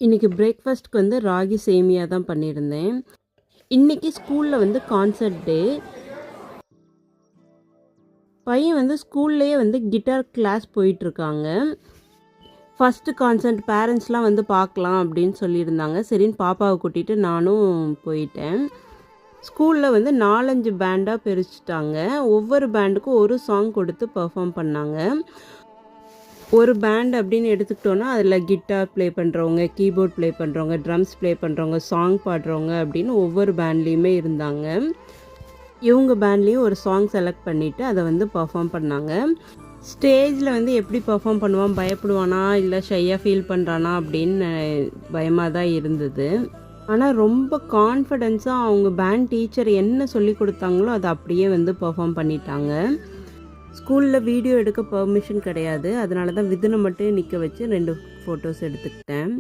இன்றைக்கி பிரேக்ஃபாஸ்ட்க்கு வந்து ராகி சேமியா தான் பண்ணியிருந்தேன். இன்றைக்கி ஸ்கூலில் வந்து கான்சர்ட் டே. பையன் வந்து ஸ்கூல்லேயே வந்து கிட்டார் கிளாஸ் போயிட்டுருக்காங்க. ஃபஸ்ட்டு கான்சர்ட் பேரண்ட்ஸ்லாம் வந்து பார்க்கலாம் அப்படின்னு சொல்லியிருந்தாங்க. சரின்னு பாப்பாவை கூட்டிகிட்டு நானும் போயிட்டேன். ஸ்கூலில் வந்து 4-5 பேண்டாக பிரிச்சுட்டாங்க. ஒவ்வொரு பேண்டுக்கும் ஒரு சாங் கொடுத்து பெர்ஃபார்ம் பண்ணாங்க. ஒரு பேண்ட் அப்படின்னு எடுத்துக்கிட்டோன்னா அதில் கிட்டார் ப்ளே பண்ணுறவங்க, கீபோர்ட் ப்ளே பண்ணுறவங்க, ட்ரம்ஸ் ப்ளே பண்ணுறவங்க, சாங் பாடுறவங்க அப்படின்னு ஒவ்வொரு பேண்ட்லேயுமே இருந்தாங்க. இவங்க பேண்ட்லேயும் ஒரு சாங் செலக்ட் பண்ணிவிட்டு அதை வந்து பர்ஃபார்ம் பண்ணாங்க. ஸ்டேஜில் வந்து எப்படி பர்ஃபார்ம் பண்ணுவான், பயப்படுவானா இல்லை ஷையாக ஃபீல் பண்ணுறானா அப்படின்னு பயமாக தான் இருந்தது. ஆனால் ரொம்ப கான்ஃபிடென்ஸாக அவங்க பேண்ட் டீச்சர் என்ன சொல்லி கொடுத்தாங்களோ அதை அப்படியே வந்து பர்ஃபார்ம் பண்ணிட்டாங்க. ஸ்கூலில் வீடியோ எடுக்க பெர்மிஷன் கிடையாது. அதனால தான் விதுனை மட்டும் நிற்க வச்சு 2 ஃபோட்டோஸ் எடுத்துக்கிட்டேன்.